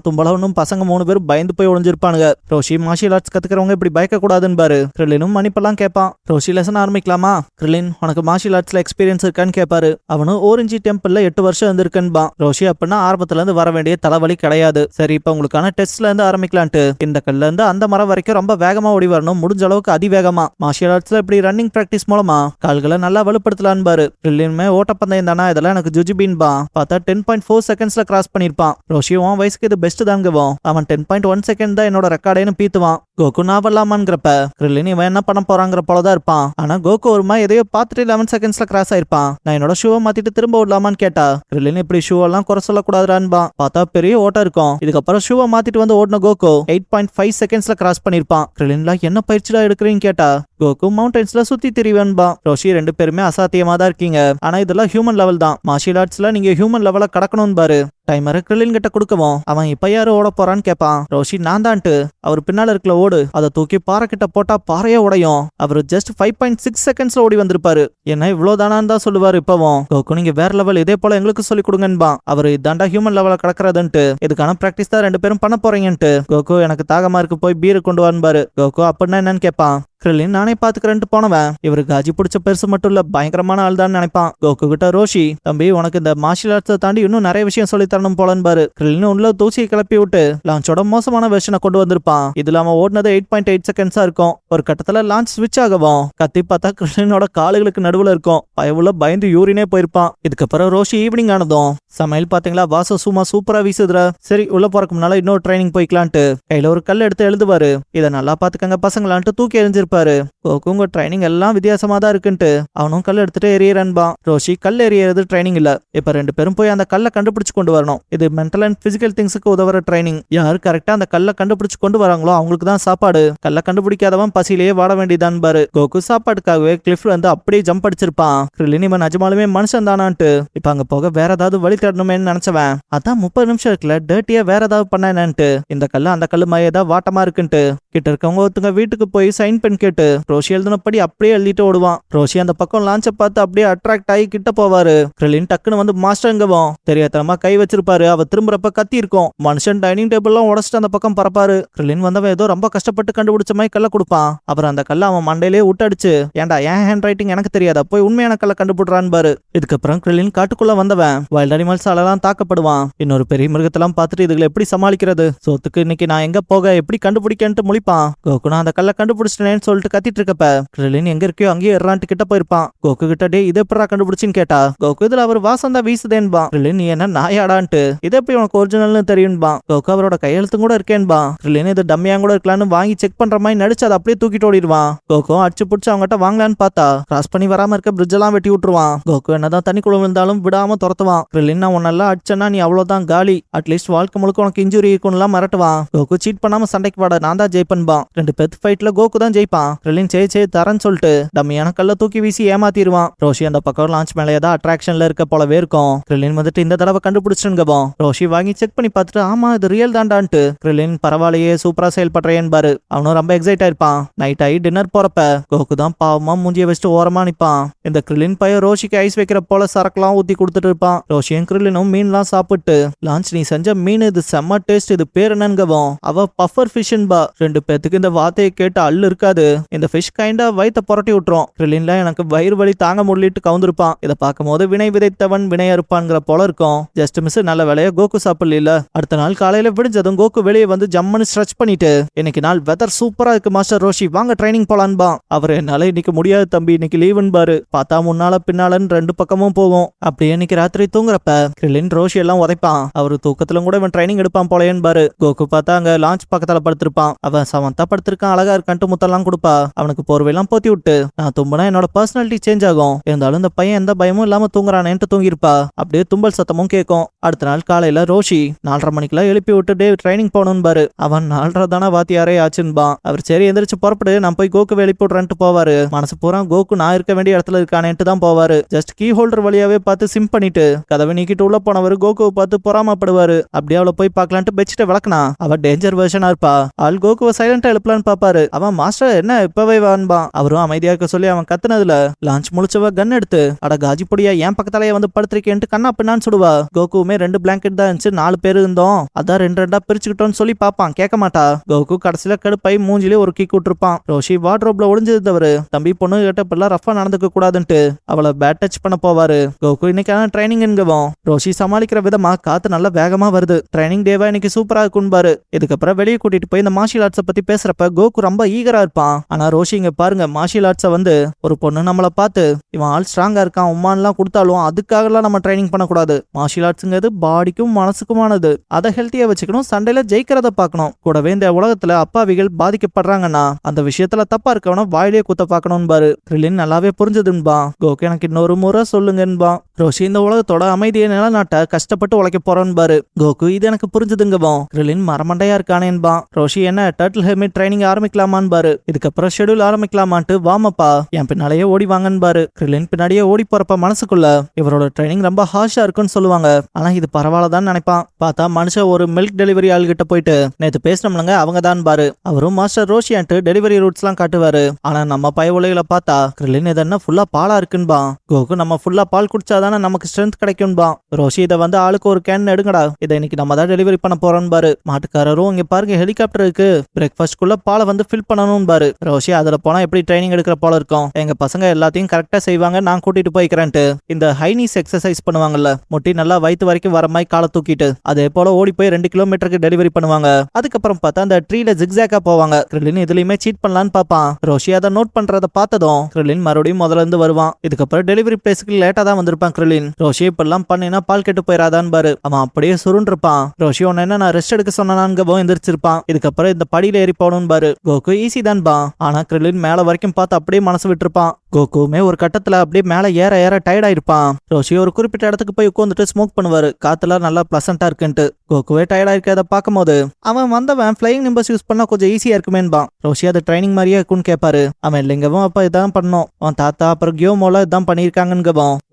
தும்பளவனும் பசங்க 3 பேரும் பயந்து போய் ஒளிஞ்சிருப்பானுங்க. ரோஷி மார்ஷியல் ஆர்ட்ஸ் கத்துக்கிறவங்க இப்படி பயக்க கூடாதுன்னு கிரில்லினும் மன்னிப்பெல்லாம் கேட்பான். ரோஷி லெசன் ஆரம்பிக்கலாமா? கிரில்லின் உனக்கு மார்ஷியல் ஆர்ட்ஸ்ல எக்ஸ்பீரியன்ஸ் இருக்கான்னு கேட்பாரு. அவனும் ஓரஞ்சி டெம்பிள்ல 8 வருஷம் இருந்திருக்குன்பா. ரோஷி அப்படின்னா ஆரம்பத்துல இருந்து வர வேண்டிய தலைவலி கிடையாது. சரி இப்ப உங்களுக்கான டெஸ்ட்ல இருந்து ஆரம்பிக்கலான்ட்டு இந்த கல்ல இருந்து அந்த மரம் வரைக்கும் ரொம்ப வேகமா ஓடி வரணும், முடிஞ்ச அளவுக்கு அதிவேகமா. மார்ஷியல் ஆர்ட்ஸ்ல இப்படி ரன்னிங் பிராக்டிஸ் மூலமா கால்களை நல்லா வலுப்படுத்தலான்னு. கிரில்லினுமே ஓட்டப்பந்தயம் தானா, இதெல்லாம் எனக்கு ஜுஜிபின்பா. பார்த்தா 10.4 செகண்ட்ஸ்ல கிராஸ் பண்ணிருப்பான். ரோஷி உன் வயசுக்கு இது பெஸ்ட் தாங்குவோம். அவன் 10.1 செகண்ட் தான் என்னோட ரெக்கார்டேன்னு பீத்துவான். கோகு நான் வரலாமான்ங்கிறப்ப கிரில்லின் இவன் என்ன பண்ண போறாங்கிற போலதான் இருப்பான். ஆனா கோகு ஒருமா எதையோ பார்த்துட்டு 11 செகண்ட்ஸ்ல கிராஸ் ஆயிருப்பான். நான் என்னோட ஷூவை மாத்திட்டு திரும்ப விடலாமான்னு கேட்டா கிரில்லின் இப்படி ஷூ எல்லாம் குறை சொல்லக்கூடாதுறான்பா. பார்த்தா பெரிய ஓட்டம் இருக்கும். இதுக்கப்புறம் ஷூவை மாத்திட்டு வந்து ஓடின கோகு 8.5 செகண்ட்ஸ்ல கிராஸ் பண்ணிருப்பான். கிரில்லின்ல என்ன பயிற்சிடா எடுக்கிறீன்னு கேட்டா கோகு மவுண்டன்ஸ்ல சுத்தி திரிவன்பா. ரோஷி 2 பேருமே அசாத்தியமா தான் இருக்கீங்க. ஆனா இதெல்லாம் ஹியூமன் லெவல் தான். மார்ஷியல் ஆர்ட்ஸ்ல நீங்க ஹியூமன் லெவல கடக்கணும்னு பாரு. டைமரை கிரில்லின் கிட்ட கொடுக்கவும் அவன் இப்ப யாரு ஓட போறான்னு கேட்பான். ரோஷி நான் தான்ட்டு அவர் பின்னால இருக்கல ஓடு, அதை தூக்கி பாறை கிட்ட போட்டா பாறையே உடையும். அவர் ஜஸ்ட் 5.6 செகண்ட்ஸ்ல ஓடி வந்திருப்பாரு. என்ன இவ்வளவுதானான்னு தான் சொல்லுவாரு. இப்பவும் கோகு நீங்க வேற லெவல், இதே போல எங்களுக்கு சொல்லி கொடுங்கன்பா. அவரு இதாண்டா ஹியூமன் லெவல கடக்கிறதுன்ட்டு இதுக்கான பிராக்டிஸ் தான் 2 பேரும் பண்ண போறீங்கன்ட்டு. கோகு எனக்கு தாகமா இருக்கு, போய் பீரு கொண்டு வான்பாரு. கோகு அப்படின்னா என்னன்னு கேட்பான். கிரில்லின் நானே பாத்துக்கிறேன்ட்டு போனவன் இவரு காஜி பிடிச்ச பெருசு மட்டும் இல்ல, பயங்கரமான ஆள் தான் நினைப்பான். கோகு கிட்ட ரோஷி தம்பி உனக்கு இந்த மார்ஷியல் ஆர்ட்ஸை தாண்டி இன்னும் நிறைய விஷயம் சொல்லி தரணும் போலன்னு. கிரில்லின் உள்ள தூசியை கிளப்பி விட்டு லான்ச்சோட மோசமான வெர்ஷனை கொண்டு வந்திருப்பான். இதுல அவன் ஓடினது 8.8 செகண்ட்ஸா இருக்கும். ஒரு கட்டத்துல லான்ச் ஸ்விட்ச் ஆகவும் கத்தி பார்த்தா கிரில்லினோட காலுகளுக்கு நடுவுல இருக்கும். பயவுல பயந்து யூரினே போயிருப்பான். இதுக்கப்புறம் ரோஷி ஈவினிங் ஆனதும் சமையல் பாத்தீங்களா வாசம் சும்மா சூப்பரா வீசுதுற, சரி உள்ள போறக்கு முன்னால இன்னொரு ட்ரைனிங் போய்க்கலான்ட்டு கையில ஒரு கல் எடுத்து எழுதுவாரு. இதை நல்லா பாத்துக்கங்க பசங்களான்ட்டு தூக்கி எரிஞ்சிருப்பாரு. கோகு உங்க ட்ரைனிங் எல்லாம் வித்தியாசமா தான் இருக்குன்ட்டு அவனும் கல் எடுத்துட்டு எரியறன்பா. ரோஷி கல் எரியறது ட்ரைனிங் இல்ல, இப்ப 2 பேரும் போய் அந்த கல்லை கண்டுபிடிச்சு கொண்டு வரணும். இது மென்டல் அண்ட் பிசிக்கல் திங்ஸுக்கு உதவுற ட்ரைனிங். யாரு கரெக்டா அந்த கல்லை கண்டுபிடிச்சு கொண்டு வராங்களோ அவங்களுக்கு தான் சாப்பாடு. கல்லை கண்டுபிடிக்காதவன் பசியிலேயே வாட வேண்டியதான் பாரு. கோகு சாப்பாட்டுக்காகவே கிளிஃப்ல வந்து அப்படியே ஜம்ப் அடிச்சிருப்பான். கிரில்லின் இவன் நிஜமாலுமே மனுஷன் தானான்ட்டு இப்ப அங்க போக வேற ஏதாவது வழி தேடணுமேன்னு நினைச்சவன் அதான் 30 நிமிஷம் இருக்குல்ல, டர்ட்டியா வேற ஏதாவது பண்ணேன்ட்டு இந்த கல்லு அந்த கல்லு மாதிரி வாட்டமா இருக்குன்ட்டு கிட்ட இருக்கவங்க ஒருத்தங்க வீட்டுக்கு போய் சைன் பென் கேட்டு ரோஷி எழுதினபடி அப்படியே எழுதிட்டு ஓடுவான். ரோஷி அந்த பக்கம் லான்ச்சை பார்த்து அப்படியே அட்ராக்ட் ஆகி கிட்ட போவாரு. கிரில்லின் டக்குன்னு வந்து மாஸ்டர் எங்கவும் தெரியாதனமா கை வச்சிருப்பாரு. அவ திரும்புறப்ப கத்தி இருக்கும். மனுஷன் டைனிங் டேபிள் எல்லாம் உடச்சிட்டு அந்த பக்கம் பரப்பாரு. கிரில்லின் வந்தவன் ஏதோ ரொம்ப கஷ்டப்பட்டு கண்டுபிடிச்ச மாதிரி கல்ல கொடுப்பான். அப்புறம் அந்த கல்ல அவன் மண்டையிலே விட்டடிச்சு ஏன்டா என் ஹேண்ட் ரைட்டிங் எனக்கு தெரியாதா, போய் உண்மையான கல்ல கண்டுபிடுறான்னு பாரு. இதுக்கப்புறம் கிரில்லின் காட்டுக்குள்ள வந்தவன் வைல்ட் அனிமல்ஸாலலாம் தாக்கப்படுவான். இன்னொரு பெரிய மிருகத்தெல்லாம் பார்த்துட்டு இதுகளை எப்படி சமாளிக்கிறது, சோத்துக்கு இன்னைக்கு நான் எங்க போக எப்படி கண்டுபிடிக்கன்ட்டு முழிப்பான். கோகு அந்த கல்ல கண்டுபிடிச்சிட்டேன்னு சொல்லிட்டு கத்திட்டு இருக்கப்ப கிரில்லின் எங்க இருக்கியோ அங்கேயே எறான்ட்டு கிட்ட போயிருப்பான். கோகு கிட்ட டே இதை எப்படா கண்டுபிடிச்சின்னு கேட்டா கோகு இதுல அவர் வாசம் தான் வீசுதேன்பா. கிரில்லின் நீ என்ன நாயாடான்ட்டு இதை எப்படி உனக்கு ஒரிஜினல்னு தெரியும்பா. கோகு அவரோட கையெழுத்தும் கூட இருக்கேன்பா. கிரில்லின் இது டம்மியா கூட இருக்கலான்னு வாங்கி செக் பண்ற மாதிரி நடிச்சு அதை அப்படியே தூக்கிட்டு ஓடிடுவான். கோகு அடிச்சு புடிச்சு அவங்ககிட்ட வாங்கலான்னு பார்த்தா கிராஸ் பண்ணி வராம இருக்க பிரிட்ஜ் எல்லாம் வெட்டி விட்டுருவான். கோகு என்னதான் தண்ணிக்குள்ள விழுந்தாலும் விடாம துரத்துவான். கிரில்லின் நான் உன்னெல்லாம் அடிச்சேன்னா நீ அவ்வளவுதான் காலி, அட்லீஸ்ட் வாழ்க்கை முழுக்க உனக்கு இன்ஜுரி இருக்கும்லாம் மிரட்டுவான். கோகு சீட் பண்ணாம சண்டைக்கு வாட நான் தான் ஜெயிப்பன்பா. 2 பேர் ஃபைட்ல கோகு தான் ஜெயிப்பான். கிரில்லின் சே தரன்னு சொல்லிட்டு டம்மியான கல்ல தூக்கி வீசி ஏமாத்திடுவான். ரோஷி அந்த பக்கம் லான்ச் மேலே ஏதாவது அட்ராக்ஷன்ல இருக்க போலவே இருக்கும். கிரில்லின் வந்துட்டு இந்த தடவை கண்டுபிடிச்சிருங்கவும் ரோஷி வாங்கி செக் பண்ணி பார்த்துட்டு ஆமா இது ரியல் தாண்டான்ட்டு கிரில்லின் பரவாயில்லையே சூப்பரா செயல்படுறேன்பாரு. அவனும் ரொம்ப எக்ஸைட் ஆயிருப்பான். நைட் ஆகி டின்னர் போறப்ப கோகு தான் பாவமா மூஞ்சிய வச்சுட்டு ஓரமா நிப்பான். இந்த கிரில்லின் பையன் ரோஷிக்கு ஐஸ் வைக்கிற போல சரக்குலாம் ஊத்தி கொடுத்துட்டு இருப்பான். ரோஷியும் கிரில்லினும் மீன்லாம் சாப்பிட்டு லான்ச் நீ செஞ்ச மீன் இது செம்ம டேஸ்ட், இது பேர் என்னங்கவும் அவ பஃபர் ஃபிஷ்ன்பா. 2 பேத்துக்கு இந்த வார்த்தையை கேட்டு அள்ளு இருக்காது. இந்த ஃபிஷ் கைண்டா வயித்தை புரட்டி விட்டுரும். கிரில்லின்ல எனக்கு வயிறு வலி தாங்க முடிலிட்டு கவுந்திருப்பான். இதை பார்க்கும் போது வினை விதைத்தவன் வினை அறுப்பான்ங்கிற போல இருக்கும். ஜஸ்ட் மிஸ் நல்ல வேலையா கோகு சாப்பிடல. அடுத்த நாள் காலையில விடிஞ்சதும் கோகு வெளியே வந்து ஜம்முன்னு ஸ்ட்ரெச் பண்ணிட்டு இன்னைக்கு நாள் வெதர் சூப்பரா இருக்கு மாஸ்டர் ரோஷி வாங்க ட்ரைனிங் போலான்பா. அவர் என்னால இன்னைக்கு முடியாது தம்பி, இன்னைக்கு லீவுன்பாரு. பார்த்தா முன்னால பின்னாலன்னு 2 பக்கமும் போகும். அப்படியே இன்னைக்கு ராத்திரி தூங்குறப்ப கிரில்லின் ரோஷி எல்லாம் உதைப்பான். அவரு தூக்கத்துல கூட இவன் ட்ரைனிங் எடுப்பான் போலேன்னு பாரு. கோகு பார்த்தா அங்க லான்ச் பக்கத்துல படுத்திருப்பான். அவன் சமந்தா படுத்திருக்கான், அழகா இருக்கான்ட்டு முத்தெல்லாம் கொடுப்பா. அவனுக்கு போர்வையெல்லாம் போத்தி விட்டு நான் தும்புனா என்னோட பர்சனாலிட்டி சேஞ்ச் ஆகும், இருந்தாலும் இந்த பையன் எந்த பயமும் இல்லாம தூங்குறானேன்ட்டு தூங்கிருப்பா. அப்படியே தும்பல் சத்தமும் கேட்கும். அடுத்த நாள் காலையில ரோஷி 4:30 மணிக்கெல்லாம் எழுப்பி விட்டு டேவ் ட்ரைனிங் போகணும்பாரு. அவன் 4:30 தானே வாத்தியாரே ஆச்சுன்பான். அவர் சரி எந்திரிச்சு புறப்படு, நான் போய் கோக்கு எழுப்பி விடுறேன்ட்டு போவாரு. மனசு பூரா கோக்கு நான் இருக்க வேண்டிய இடத்துல இருக்கானேன்ட்டு தான் போவாரு. ஜஸ்ட் கீ ஹோல்டர் வழியாவே பார்த்து சிம் பண்ணிட்டு கதவை நீக்கிட்டு உள்ள போனவர் கோகுவை பார்த்து பொறாமப்படுவாரு. அப்படியே அவளை போய் பார்க்கலான்ட்டு பெட்ஷீட்டை விளக்குனா அவ டேஞ்சர் வெர்ஷனா இருப்பா. ஆள் கோகுவை சைலண்டா எழுப்பலான்னு பாப்பாரு. அவன் மாஸ்டர் என்ன இப்பவே வான்பான். அவரும் அமைதியா இருக்க சொல்லி அவன் கத்துனதுல லான்ச் முழிச்சவ கன் எடுத்து அட காஜி பொடியா என் பக்கத்தாலேயே வந்து படுத்திருக்கேன்ட்டு கண்ணா பின்னான்னு சுடுவா. கோகுவுமே 2 பிளாங்கெட் தான் இருந்துச்சு, 4 பேர் இருந்தோம், அதான் 2 பிரிச்சுக்கிட்டோம்னு சொல்லி பாப்பான். கேட்க மாட்டா. கோகு கடைசியில கடுப்பை மூஞ்சிலே ஒரு கிக் விட்டுருப்பான். ரோஷி வார்ட்ரோப்ல ஒளிஞ்சிருந்தவரு தம்பி பொண்ணு கிட்ட இப்பெல்லாம் ரஃபா நடந்துக்க கூடாதுன்ட்டு அவளை பேட் டச் பண்ண போவாரு. கோகு இன்னைக்கான ட்ரைனிங் என்கவும் ரோஷி சமாளிக்கிற விதமா காத்து நல்லா வேகமா வருது. ட்ரைனிங் டேவா இன்னைக்கு சூப்பரா இருக்கும்பாரு. இதுக்கப்புறம் வெளியே கூட்டிட்டு போய் இந்த மார்ஷியல் ஆர்ட்ஸை பத்தி பேசுறப்ப கோகு ரொம்ப ஈகரா இருப்பான். ஆனா ரோஷி இங்க பாருங்க, மார்ஷியல் ஆர்ட்ஸை வந்து ஒரு பொண்ணு நம்மளை பார்த்து இவன் ஆள் ஸ்ட்ராங்கா இருக்கான் உமான்லாம் கொடுத்தாலும் அதுக்காகலாம் நம்ம ட்ரைனிங் பண்ணக்கூடாது. மார்ஷியல் ஆர்ட்ஸுங்கிறது பாடிக்கும் மனசுக்குமானது. அதை ஹெல்த்தியா வச்சுக்கணும், சண்டையில ஜெயிக்கிறத பார்க்கணும். கூடவே இந்த உலகத்துல அப்பாவிகள் பாதிக்கப்படுறாங்கன்னா அந்த விஷயத்துல தப்பா இருக்கவன வாயிலே குத்த பார்க்கணும் பாரு. ரிலின் நல்லாவே புரிஞ்சதுன்பா. கோகு எனக்கு இன்னொரு முறை சொல்லுங்கன்பா. ரோஷி இந்த உலகத்தோட அமைதியை நிலநாட்ட கஷ்டப்பட்டு உழைக்க போறோன்னு பாரு. கோகு இது எனக்கு புரிஞ்சதுங்கவும் ரிலின் மரமண்டையா இருக்கானேன்பா. ரோஷி என்ன டர்ட்டில் ஹெல்மெட் ட்ரைனிங் ஆரம்பிக்கலாமான்னு பாரு. இதுக்கப்புறம் ஷெடியூல் ஆரம்பிக்கலாமான்ட்டு வாமப்பா என் பின்னாலேயே ஓடி வாங்கன்னு பாரு. ரிலின் பின்னாடியே ஓடி போறப்ப மனசுக்குள்ள இவரோட ட்ரைனிங் ரொம்ப ஹார்ஷா இருக்குன்னு சொல்லுவாங்க. ஆனா இது பரவாயில்லதான் நினைப்பான். பார்த்தா மனுஷன் ஒரு மில்க் டெலிவரி ஆள்கிட்ட போயிட்டு நேத்து பேசினோம்லங்க அவங்க தான் பாரு. அவரும் மாஸ்டர் ரோஷியான்ட்டு டெலிவரி ரூட்ஸ் எல்லாம் காட்டுவாரு. ஆனா நம்ம பய உலகில பார்த்தா ரிலின் இதென்ன ஃபுல்லா பாலா இருக்குன்பா. கோகு நம்ம ஃபுல்லா பால் குடிச்சாதானே நமக்கு ஸ்ட்ரென்த் கிடைக்கும்பா. ரோஷி இதை வந்து ஆளுக்கு ஒரு கேன் எடுங்கடா, இதை இன்னைக்கு நம்ம தான் டெலிவரி பண்ண போறோம் பாரு. மாட்டுக்காரரும் இங்க பாருங்க ஹெலிகாப்டர் இருக்கு, பிரேக்ஃபாஸ்ட்குள்ள பாலை வந்து ஃபில் பண்ணணும் பாரு. ரோஷி அதுல போனா எப்படி ட்ரைனிங் எடுக்கிற போல இருக்கும், எங்க பசங்க எல்லாத்தையும் கரெக்டா செய்வாங்க, நான் கூட்டிட்டு போய்க்கிறேன்ட்டு இந்த ஹைனீஸ் எக்ஸசைஸ் பண்ணுவாங்கல்ல, முட்டி நல்லா வயிற்று வரைக்கும் வர மாதிரி காலை தூக்கிட்டு அதே போல ஓடி போய் 2 கிலோமீட்டருக்கு டெலிவரி பண்ணுவாங்க. அதுக்கப்புறம் பார்த்தா அந்த ட்ரீல ஜிக்ஸாக்கா போவாங்க. கிரிலின் இதுலயுமே சீட் பண்ணலான்னு பாப்பான். ரோஷி அதை நோட் பண்றத பார்த்ததும் கிரிலின் மறுபடியும் முதல்ல இருந்து வருவான். இதுக்கப்புறம் டெலிவரி பிளேஸ்க்கு லேட்டா தான் வந்திருப்பான் கிரிலின். ரோஷி இப்பெல்லாம் பண்ணினா பால் கெட்டு போயிடாதான் பாரு. அவன் அப்படியே சுருண்டிருப்பான். ரோஷி ஒன்னு என்ன நான் ரெஸ்ட் எடுக்க சொன்னான்கவும் எந்திரிச்சிருப்பான். இதுக்கப்புறம் இந்த படியில ஏறி போகணும் பாரு. கோகு ஈஸி தான் பா. ஆனா கிரிலின் மேல வரைக்கும் பார்த்து அப்படியே மனசு விட்டுருப்பான். கோகுமே ஒரு கட்டத்துல அப்படியே மேல ஏற ஏற டயர்ட் ஆயிருப்பான். ரோஷி ஒரு குறிப்பிட்ட இடத்துக்கு போய் உட்காந்துட்டு ஸ்மோக் பண்ணுவாரு. காத்துல நல்லா பிளசண்டா இருக்குன்ட்டு. கோகுவே டயர்டா இருக்கிறத பார்க்கும்போது அவன் வந்தவன் ஃபிளையிங் நம்பர்ஸ் யூஸ் பண்ணா கொஞ்சம் ஈஸியா இருக்குமேன்பான். ரோஷி அது ட்ரைனிங் மாதிரியே இருக்குன்னு கேட்பாரு. அவன் இல்லைங்கவும் அப்ப இதான் பண்ணோம், அவன் தாத்தா அப்புறம் கியோமோல இதான் பண்ணிருக்காங்கன்னு.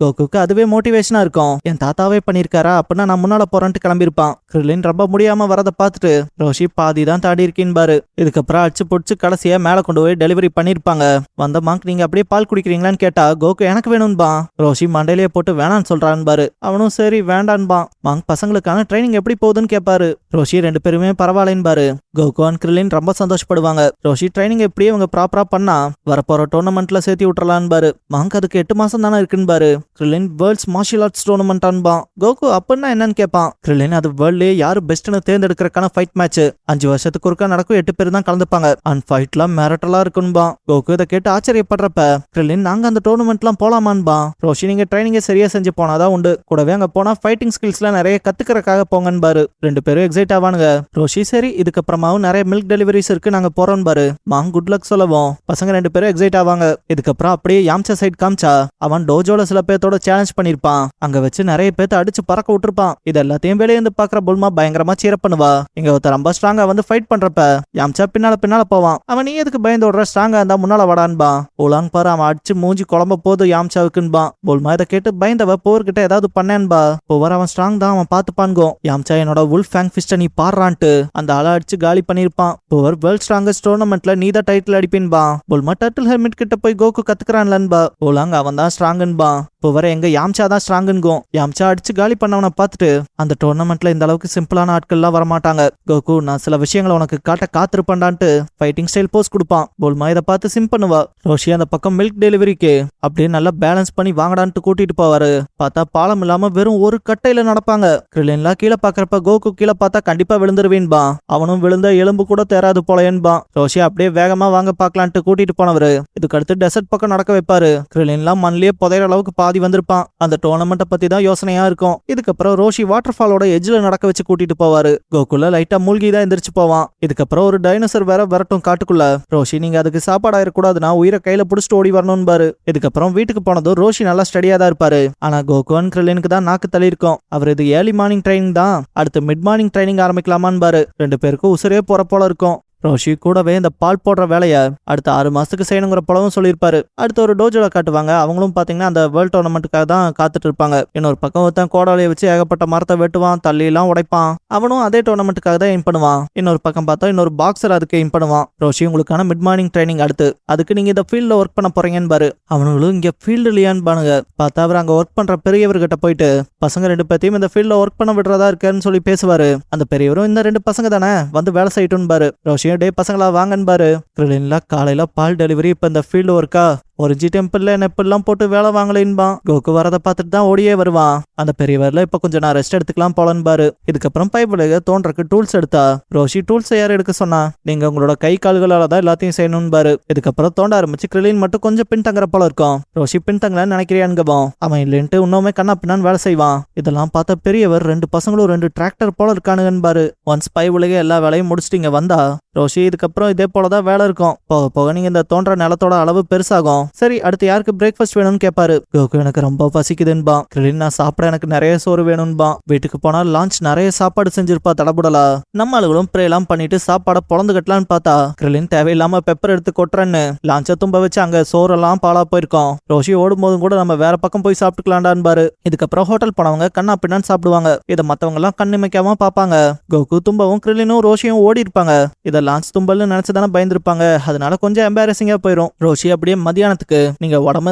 கோகுக்கு அதுவே மோட்டிவேஷனா இருக்கும். என் தாத்தாவே பண்ணிருக்காரா அப்படின்னா நான் முன்னால போறேன்ட்டு கிளம்பிருப்பான். கிரிலின் ரொம்ப முடியாம வரதை பார்த்துட்டு ரோஷி பாதி தான் தாடி இருக்கீன்னு பாரு. இதுக்கப்புறம் அடிச்சு பொடிச்சு கடைசியா மேல கொண்டு போய் டெலிவரி பண்ணிருப்பாங்க. வந்த மாங்க் நீங்க அப்படியே பால் குடிக்கிறீங்களான்னு கேட்டா கோகு எனக்கு வேணும்பா. ரோஷி மண்டையிலேயே போட்டு வேணான்னு சொல்றான்னு பாரு. அவனும் சரி வேண்டான்பான். மாங்க் பசங்களுக்கான ட்ரைனிங் எப்படி போகுதுன்னு கேட்பாரு. ரோஷி 2 பேருமே பரவாயில்லைன்னு பாரு. கோகு அண்ட் கிரிலின் ரொம்ப சந்தோஷப்படுவாங்க. ரோஷி ட்ரைனிங் எப்படியே அவங்க ப்ராப்பரா பண்ணா வரப்போற டோர்னமெண்ட்ல சேர்த்து விட்டுறலான்னு பாரு. மாங்க் அதுக்கு 8 மாசம் தானே இருக்குன்னு பாரு. Ghrelin world's martial arts டோர்னமெண்டான்பான். Coco அப்படின்னா என்னன்னு கேட்பான். கிரிலின் அது வேர்ல்ட்லயே யாரு பெஸ்ட்னு தேர்ந்தெடுக்கிறக்கான ஃபைட் மேட்ச். 5 வருஷத்துக்கு ஒருக்கா நடக்கும், 8 பேர் தான் கலந்துப்பாங்க. அண்ட் ஃபைட்லாம் மிரட்டலா இருக்குன்பான். கோகு இதை கேட்டு ஆச்சரியப்படுறப்ப கிரிலின் நாங்க அந்த டோர்னமெண்ட்லாம் போலாமான்பான். ரோஷி நீங்க ட்ரைனிங்கை சரியா செஞ்சு போனாதான் உண்டு, கூடவே அங்க போனா ஃபைட்டிங் ஸ்கில்ஸ்லாம் நிறைய கத்துக்கிறக்காக போங்கன்னு பாரு. 2 பேரும் எக்ஸைட் ஆவானுங்க. ரோஷி சரி இதுக்கப்புறமாவும் நிறைய மில்க் டெலிவரிஸ் இருக்கு நாங்க போறோம் பாரு. மாங் குட் லக் சொல்லவும் பசங்க 2 பேரும் எக்ஸைட் ஆவாங்க. இதுக்கப்புறம் அப்படியே யாம்சா சைட் காமிச்சா அவன் டோஜோல சில பேர்த்தோட சேலஞ்ச் பண்ணிருப்பான். அங்க வச்சு நிறைய பேர்த்த அடிச்சு பறக்க விட்டுருப்பான். இது எல்லாத்தையும் வெளியே இருந்து பாக்குற புல்மா பயங்கரமா சீரப் பண்ணுவா. இங்க ஒருத்தர் ரொம்ப ஸ்ட்ராங்கா வந்து ஃபைட் பண்றப்ப யாம்சா பின்னால போவான். அவன் நீ எதுக்கு பயந்து விடுற, ஸ்ட்ராங்கா இருந்தா முன்னால வடான்பா. போலாங் பாரு அவன் அடிச்சு மூஞ்சி குழம்ப போது யாம்சாவுக்குன்பா. புல்மா இதை கேட்டு பயந்தவ போர்கிட்ட ஏதாவது பண்ணேன்பா. போவர் அவன் ஸ்ட்ராங் தான், அவன் பாத்துப்பான்கோ. யாம்சா என்னோட வுல்ஃப் ஃபேங் ஃபிஸ்ட நீ பாடுறான்ட்டு அந்த ஆளை அடிச்சு காலி பண்ணிருப்பான். போவர் வேர்ல்ட் ஸ்ட்ராங்கஸ்ட் டோர்னமெண்ட்ல நீ தான் டைட்டில் அடிப்பின்பா. புல்மா டர்ட்டில் ஹெல்மெட் கிட்ட போய் கோகு கத்துக்கிறான்லன்பா. போலாங் அவன் தான் ஸ்ட்ராங்குன்பா. போவர எங்க யாம்சா தான் ஸ்ட்ராங்குங்கோ. யாம்சா அடிச்சு காலி பண்ணவனை பார்த்துட்டு அந்த டோர்னமெண்ட்ல இந்த அளவுக்கு சிம்பிளான ஆட்கள்லாம் வரமாட்டாங்க. கோகு நான் சில விஷயங்களை உனக்கு காட்ட காத்திருப்பான்டான்ட்டு ஃபைட்டிங் ஸ்டைல் போஸ் கொடுப்பான். போல்மா இதை பார்த்து சிம் பண்ணுவா. ரோஷி அந்த பக்கம் மில்க் டெலிவரிக்கு அப்படியே நல்லா பேலன்ஸ் பண்ணி வாங்கடான்ட்டு கூட்டிட்டு போவாரு. பார்த்தா பாலம் இல்லாம வெறும் ஒரு கட்டையில நடப்பாங்க. கிரிலின்லாம் கீழே பாக்குறப்ப கோகு கீழே பார்த்தா கண்டிப்பா விழுந்துருவேன்பா. அவனும் விழுந்து விழுந்த எலும்பு கூட தேராது போலயன்பான். ரோஷி அப்படியே வேகமா வாங்க பாக்கலான்ட்டு கூட்டிட்டு போனவரு இதுக்கு அடுத்து டெசர்ட் பக்கம் நடக்க வைப்பாரு. கிரில்லின்லாம் மண்ணிலேயே புதையிற அளவுக்கு பாதி வந்திருப்பான். அந்த டோர்னமெண்ட்டை பத்தி தான் யோசனையா இருக்கும். இதுக்கப்புறம் ரோஷி வாட்டர் ஃபாலோட எஜ்ல நடக்க வச்சு கூட்டிட்டு போவாரு. கோகுல லைட்டா மூழ்கி தான் எந்திரிச்சு போவான். இதுக்கப்புறம் ஒரு டைனோசர் வேற விரட்டும் காட்டுக்குள்ள. ரோஷி நீங்க அதுக்கு சாப்பாடு ஆயிடக்கூடாதுன்னா உயிரை கையில புடிச்சிட்டு ஓடி வரணும் பாரு. இதுக்கப்புறம் வீட்டுக்கு போனதும் ரோஷி நல்லா ஸ்டடியா தான் இருப்பாரு. ஆனா கோகுவன் கிரில்லினுக்கு தான் நாக்கு தள்ளி இருக்கும். அவர் இது ஏர்லி மார்னிங் ட்ரைனிங் தான், அடுத்து மிட் மார்னிங் ட்ரைனிங் ஆரம்பிக்கலாமான்னு பாரு. ரெண்டு பேருக்கும் உசுரே போற போல இருக்கும். ரோஷி கூடவே இந்த பால் போடுற வேலைய அடுத்த 6 மாசத்துக்கு செய்யணுங்கிற போலவும் சொல்லியிருப்பாரு. அடுத்து ஒரு டோஜோல காட்டுவாங்க. அவங்களும் பாத்தீங்கன்னா அந்த வேர்ல்ட் டோர்னமெண்ட்டுக்காக தான் காத்துட்டு இருப்பாங்க. இன்னொரு பக்கம் ஒருத்தன் கோடாலியை வச்சு ஏகப்பட்ட மரத்தை வெட்டுவான், தள்ளி எல்லாம் உடைப்பான். அவனும் அதே டோர்னமெண்ட்டுக்காக தான் எய்ம் பண்ணுவான். இன்னொரு பக்கம் பார்த்தா இன்னொரு பாக்ஸர் அதுக்கு எய்ம் பண்ணுவான். ரோஷி உங்களுக்கான மிட் மார்னிங் ட்ரைனிங் அடுத்து, அதுக்கு நீங்க இந்த ஃபீல்ட்ல ஒர்க் பண்ண போறீங்கன்னு பாரு. அவனுங்களும் இங்க ஃபீல்டு இல்லையான்னு பானுங்க. பார்த்தா அவர் அங்க ஒர்க் பண்ற பெரியவர்கிட்ட போயிட்டு பசங்க 2 பேத்தையும் இந்த ஃபீல்ட்ல ஒர்க் பண்ண விடுறதா இருக்கேன்னு சொல்லி பேசுவாரு. அந்த பெரியவரும் இந்த 2 பசங்க தானே வந்து வேலை செய்யட்டும் பாரு. ரோஷியும் டே பசங்களா வாங்கன்னு பாரு. கிரில்லின்ல காலையில பால் டெலிவரி இப்ப இந்த ஃபீல்டு ஒர்க்கா ஒரிஜி டெம்பிள்ல நெப்பெல்லாம் போட்டு வேலை வாங்கலைன்பான். கோகு வரதை பார்த்துட்டு தான் ஓடியே வருவான். அந்த பெரியவர்ல இப்ப கொஞ்சம் நான் ரெஸ்ட் எடுத்துக்கலாம் போலன்னு பாரு. இதுக்கப்புறம் பைப்புல தோன்றக்கு டூல்ஸ் எடுத்தா. ரோஷி டூல்ஸ் யார் எடுக்க சொன்னா? நீங்க உங்களோட கை கால்களால தான் எல்லாத்தையும் செய்யணும்னு பாரு. இதுக்கப்புறம் தோண்ட ஆரம்பிச்சு கிரில்லின் மட்டும் கொஞ்சம் பின்தங்குற போல இருக்கும். ரோஷி பின்தங்கலன்னு நினைக்கிறியான்கபம். அவன் இல்லைன்ட்டு இன்னுமே கண்ணா பின்னான்னு வேலை செய்வான். இதெல்லாம் பார்த்த பெரியவர் 2 பசங்களும் 2 டிராக்டர் போல இருக்கானுங்கன்னு பாரு. ஒன்ஸ் பை உலக எல்லா வேலையும் முடிச்சுட்டு இங்க வந்தா ரோஷி இதுக்கப்புறம் இதே போலதான் வேலை இருக்கும். போக போக நீங்க இந்த தோன்ற நிலத்தோட அளவு பெருசாகும். சரி அடுத்து யாருக்கு பிரேக்ஃபாஸ்ட் வேணும்னு கேட்பாரு. கோகு எனக்கு ரொம்ப பசிக்குதுன்பான். கிரில்லின் நான் சாப்பிட எனக்கு நிறைய சோறு வேணும்பான். வீட்டுக்கு போனா லான்ச் நிறைய சாப்பாடு செஞ்சிருப்பா தடபுடலா. நம்ம ஆளுகளும் ப்ரே எல்லாம் பண்ணிட்டு சாப்பாடை பொழந்து கட்டலான்னு பார்த்தா கிரில்லின் தேவையில்லாம பெப்பர் எடுத்து கொட்டுறன்னு லான்ச்சை தும்ப வச்சு அங்க சோறெல்லாம் பாலா போயிருக்கோம். ரோஷி ஓடும் போதும் கூட நம்ம வேற பக்கம் போய் சாப்பிட்டுக்கலாண்டான்னு பாரு. இதுக்கப்புறம் ஹோட்டல் போனவங்க கண்ணா பின்னான்னு சாப்பிடுவாங்க. இதை மத்தவங்க எல்லாம் கண்ணிமைக்காம பாப்பாங்க. கோகு தும்பவும் கிரில்லினும் ரோஷியும் ஓடி இருப்பாங்க. இதை லான்ச் தும்பல்னு நினைச்சுதானே பயந்துருப்பாங்க. அதனால கொஞ்சம் எம்பாரசிங்கா போயிரும். ரோஷி அப்படியே மதியானத்துக்கு நீங்க உடம்பு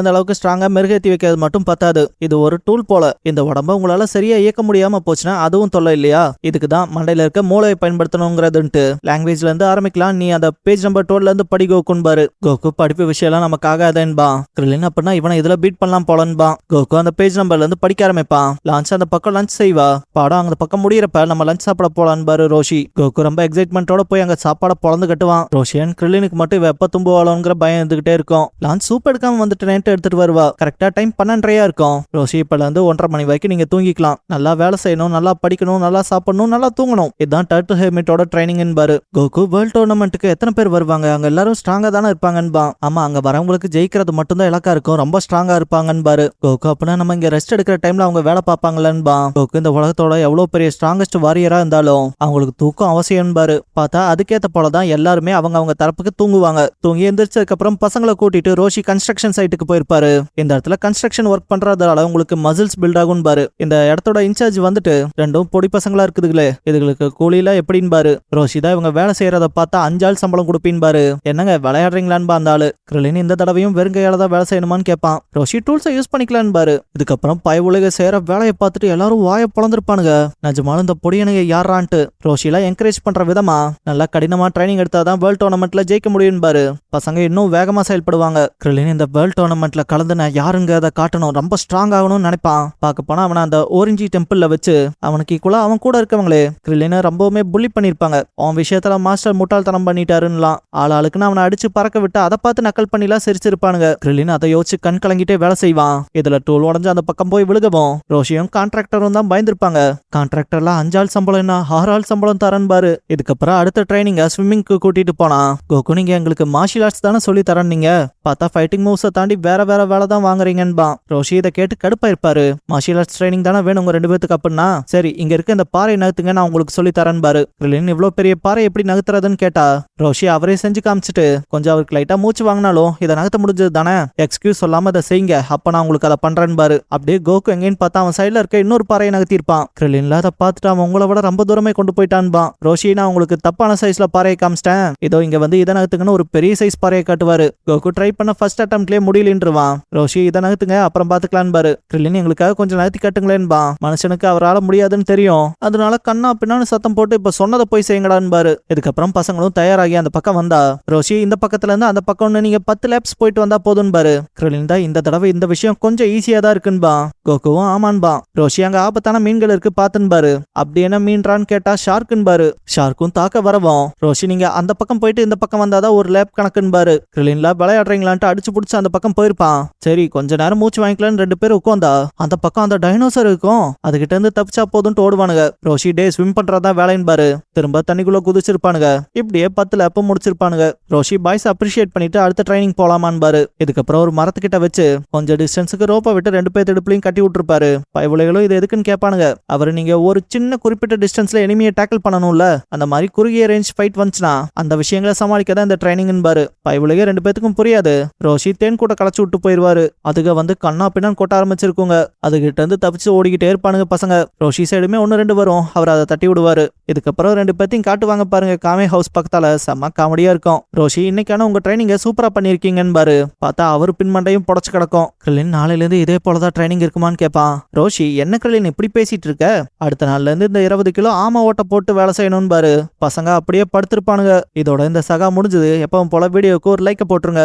இந்த அளவுக்கு ஸ்ட்ராங்கா மெருகேத்தி வைக்கிறது மட்டும் பத்தாது, இது ஒரு டூல் போல. இந்த உடம்ப உங்களால சரியா இயக்க முடியாம போச்சுன்னா அதுவும் தொல்லை இல்லையா? இதுக்குதான் மண்டையில இருக்க மூளையை பயன்படுத்தணுங்கிறதுன்ட்டு லாங்குவேஜ்ல இருந்து ஆரம்பிக்கலாம். நீ அந்த பேஜ் நம்பர் 12 இருந்து படி கோகுன்னு பாரு. கோகு படிப்பு விஷயம் எல்லாம் நமக்காக அதன்பா. கிரில்லின் அப்படின்னா இவனை இதுல பீட் பண்ணலாம் போலன்பா. கோகு அந்த பேஜ் நம்பர்ல இருந்து படிக்க ஆரம்பிப்பான். லான்ச் அந்த பக்கம் லஞ்ச் செய்வா. பாடம் அந்த பக்கம் முடியறப்ப நம்ம லஞ்ச் சாப்பிட போலான்னு பாரு ரோஷி. கோகு ரொம்ப எக்ஸைட்மெண்டோட போய் அங்க சாப்பாட பொழந்து கட்டுவான். ரோஷியன் கிரில்லினுக்கு மட்டும் வெப்ப தும்புவாளோங்கிற பயம் இருந்துகிட்டே இருக்கும். லான்ச் சூப் எடுக்காம வந்துட்டேன்ட்டு எடுத்துட்டு வருவா. கரெக்டா டைம் 12:30 இருக்கும். ரோஷி இப்பல இருந்து 1:30 மணி வரைக்கும் நீங்க தூங்கிக்கலாம். நல்லா வேலை செய்யணும், நல்லா படிக்கணும், நல்லா சாப்பிடணும், நல்லா தூங்கணும். இதுதான் டர்ட்டில் ஹெர்மிட்டோட ட்ரைனிங் பாரு. கோகு வேர்ல்ட் டோர்னமெண்ட்டுக்கு எத்தனை பேர் வருவாங்க? அங்க எல்லாரும் ஸ்ட்ராங்கா தானே இருப்பாங்கன்பா. ஆமா அங்க வரவங்களுக்கு ஜெயிக்கிறது மட்டும் தான் இலக்கா இருக்கும், ரொம்ப ஸ்ட்ராங்கா இருப்பாங்கன்னு பாரு. கோகு அப்படின்னா நம்ம இங்க ரெஸ்ட் எடுக்கிற டைம்ல அவங்க வேலை பார்ப்பாங்களன்பா. கோகு இந்த உலகத்தோட எவ்வளவு பெரிய ஸ்ட்ராங்கஸ்ட் வாரியரா இருந்தாலும் அவங்களுக்கு தூக்கம் அவசியம் பாரு. பார்த்தா அதுக்கேத்த போலதான் எல்லாருமே அவங்க தரப்புக்கு தூங்குவாங்க. தூங்கி எந்திரிச்சதுக்கு அப்புறம் பசங்களை கூட்டிட்டு ரோஷி கன்ஸ்ட்ரக்ஷன் சைட்டுக்கு போயிருப்பாரு. இந்த இடத்துல கன்ஸ்ட்ரக்ஷன் ஒர்க் பண்றதால உங்களுக்கு மசில்ஸ் பில்ட் ஆகும் பாரு. இந்த இடத்தோட இன்சார்ஜ் வந்துட்டு ரெண்டும் பொடி பசங்களா இருக்குதுங்களே, இதுகளுக்கு கூலியில எப்படின்னு பாரு. ரோஷி தான் இவங்க வேலை செய்யறத பார்த்தா 5 ஆள் சம்பளம் கொடுப்பீன்னு பாரு. என்னங்க விளையாடுறீங்களான்னு அந்த ஆளு. கிரில்லின் இந்த தடவையும் வெறுங்கையால தான் வேலை செய்யணுமான்னு கேட்பான். ரோஷி டூல்ஸை யூஸ் பண்ணிக்கலான்னு பாரு. இதுக்கப்புறம் பய உலக செய்யற வேலையை பார்த்துட்டு எல்லாரும் வாய பொழந்திருப்பானுங்க. நிஜமாலும் இந்த பொடியனுங்க யாரான்ட்டு. ரோஷில என்கரேஜ் பண்ற விதமா நல்லா கடினமா ட்ரைனிங் எடுத்தாதான் வேர்ல்ட் டோர்னமெண்ட்ல ஜெயிக்க முடியும் பாரு. பசங்க இன்னும் வேகமா செயல்படுவாங்க. கிரில்லின் இந்த வேர்ல்ட் டோர்னமெண்ட்ல கலந்து நான் யாருங்க அதை காட்டணும், ரொம்ப ஸ்ட்ராங் ஆகணும்னு நினைப்பான். பார்க்க போனா அவனை அந்த ஓரிஞ்சி டெம்பிள்ல வச்சு அவனுக்கு ஈக்குவலா அவன் கூட இருக்கவங்களே கிரில்லினை ரொம்பவுமே புள்ளி பண்ணிருப்பாங்க. அவன் விஷயத்துல மாஸ்டர் முட்டாள்தனம் பண்ணிட்டாருன்னு ஆளுக்குன்னு அவனை அடிச்சு பறக்க விட்டு அதை பார்த்து நக்கல் பண்ணிலாம் சிரிச்சிருப்பானுங்க. கிரில்லின் அதை யோசிச்சு கண் கலங்கிட்டே வேலை செய்வான். இதுல டூல் உடஞ்சு அந்த பக்கம் போய் விழுகவும் ரோஷியும் கான்ட்ராக்டரும் தான் பயந்துருப்பாங்க. கான்ட்ராக்டர்லாம் 5 ஆள் சம்பளம் என்ன 6 ஆள் சம்பளம் தரேன்னு பாரு. இதுக்கப்புறம் அடுத்த ட்ரைனிங்க ஸ்விம்மிங்க்கு கூட்டிட்டு போனா. கோகு நீங்க எங்களுக்கு மார்ஷியல் ஆர்ட்ஸ் தானே சொல்லி தரேன், நீங்க பார்த்தா ஃபைட்டிங் மூவ்ஸை தாண்டி வேற வேலை தான் வாங்குறீங்கன்பா. ரோஷி இதை கேட்டு கடுப்பா இருப்பாரு. மார்ஷியல் ஆர்ட்ஸ் ட்ரைனிங் தானே வேணும் உங்க 2 பேத்துக்கு அப்படின்னா சரி இங்க இருக்க இந்த பாறை நகர்த்துங்க நான் உங்களுக்கு சொல்லி தரேன் பாரு. கிரில்லின் இவ்வளவு பெரிய பாறை எப்படி நகர்த்துறதுன்னு கேட்டா ரோஷி அவரே செஞ்சு காமிச்சிட்டு கொஞ்சம் அவருக்கு லைட்டா மூச்சு வாங்கினாலும் இதை நகர்த்த முடிஞ்சது தானே, எக்ஸ்கியூஸ் சொல்லாம அதை செய்யுங்க, அப்ப நான் உங்களுக்கு அதை பண்றேன் பாரு. அப்படியே கோகு எங்கேன்னு பார்த்தா அவன் சைட்ல இருக்க இன்னொரு பாறையை நகர்த்திருப்பான். கிரில்லின்ல அதை பார்த்துட்டு அவன் உங்களை விட ரொம்ப தூரமே கொண்டு போயிட்டான்பான். ரோஷி நான் உங்களுக்கு தப்பான சைஸ்ல பாறையை காமிச்சிட்டேன், இதோ இங்க வந்து இதை நகர்த்துங்கன்னு ஒரு பெரிய சைஸ் பாறையை காட்டுவாரு. கோகு ட்ரை பண்ண ஃபர்ஸ்ட் ஃபர்ஸ்ட் அட்டம்ப்ட்லயே முடியலன்றுவான். ரோஷி இதை நகர்த்துங்க அப்புறம் பாத்துக்கலான்னு பாரு. கிரில்லின் எங்களுக்காக கொஞ்சம் நகர்த்தி கட்டுங்களேன்பா. மனுஷனுக்கு அவரால் முடியாதுன்னு தெரியும், அதனால கண்ணா பின்னான்னு சத்தம் போட்டு இப்ப சொன்னதை போய் செய்யுங்கடான்னு பாரு. இதுக்கப்புறம் பசங்களும் தயாராகி அந்த பக்கம் வந்தா ரோஷி இந்த பக்கத்துல இருந்து அந்த பக்கம்னு நீங்க 10 லேப்ஸ் போயிட்டு வந்தா போதும் பாரு. கிரில்லின் தான் இந்த தடவை இந்த விஷயம் கொஞ்சம் ஈஸியா தான் இருக்குன்பா. கோகுவும் ஆமான்பா. ரோஷி அங்க ஆபத்தான மீன்கள் இருக்கு பாத்துன்னு பாரு. அப்படி என்ன மீன்றான்னு கேட்டா ஷார்க்குன்னு பாரு. ஷார்க்கும் தாக்க வரவும் ரோஷி நீங்க அந்த பக்கம் போயிட்டு இந்த பக்கம் வந்தாதான் ஒரு லேப் கணக்குன்னு பாரு. கிரில்லின்ல விளையாடுறீங்களான்ட்டு அடிச்சு புடிச்சு அந்த பக்கம் போயிருப்பான். சரி கொஞ்ச நேரம் மூச்சு வாங்கிக்கலான்னு 2 பேரும் உட்காந்தா அந்த பக்கம் அந்த டைனோசர் இருக்கும், அதுகிட்ட இருந்து தப்பிச்சா போதும்ட்டு ஓடுவானுங்க. ரோஷி டே ஸ்விம் பண்றதா வேலைன்னு பாரு. திரும்ப தண்ணிக்குள்ள குதிச்சிருப்பானுங்க. இப்படியே 10 லேப்பும் முடிச்சிருப்பானுங்க. ரோஷி பாய்ஸ் அப்ரிஷியேட் பண்ணிட்டு அடுத்த ட்ரைனிங் போலாமான்னு பாரு. இதுக்கப்புறம் ஒரு மரத்துக்கிட்ட வச்சு கொஞ்சம் டிஸ்டன்ஸுக்கு ரோப்பை விட்டு 2 பேர் இடுப்புலையும் கட்டி விட்டுருப்பாரு. பயவுலைகளும் இது எதுக்குன்னு கேட்பானுங்க. அவரு நீங்க ஒரு சின்ன குறிப்பிட்ட டிஸ்டன்ஸ்ல எனிமியை டேக்கிள் பண்ணணும்ல, அந்த மாதிரி குறுகிய ரேஞ்ச் ஃபைட் வந்துச்சுன்னா அந்த விஷயங்களை சமாளிக்க தான் இந்த ட்ரைனிங் பாரு. பயவுலையே 2 பேத்துக்கும் புரியாது. ரோஷி தேன் கூட களைச்சு விட்டு போயிருவாரு. அதுக வந்து கண்ணா பின்னான்னு கொட்ட ஆரம்பிச்சிருக்குங்க. அதுகிட்ட இருந்து தப்பிச்சு ஓடிக்கிட்டே இருப்பானுங்க பசங்க. ரோஷி சைடுமே 1-2 வரும், அவர் அதை தட்டி விடுவாரு. இதுக்கப்புறம் 2 பேத்தையும் காட்டுவாங்க பாருங்க காமே ஹவுஸ் பக்கத்தால. செம்ம காமெடியா இருக்கும். ரோஷி இன்னைக்கான உங்க ட்ரைனிங்க சூப்பரா பண்ணிருக்கீங்கன்னு பாரு. பார்த்தா அவர் பின்மண்டையும் புடச்சு கிடக்கும். கிரில்லின் நாளையில இருந்து இதே போலதான் ட்ரைனிங் இருக்குமான்னு கேட்பான். ரோஷி என்ன கிரில்லின் இப்படி பேசிட்டு இருக்க, அடுத்த நாள்ல இருந்து இந்த 20 கிலோ ஆமா ஓட்ட போட்டு வேலை செய்யணும்னு பாரு. பசங்க அப்படியே படுத்திருப்பானுங்க. இதோட இந்த சகா முடிஞ்சது. எப்பவும் போல வீடியோக்கு ஒரு லைக் போட்டுருங்க.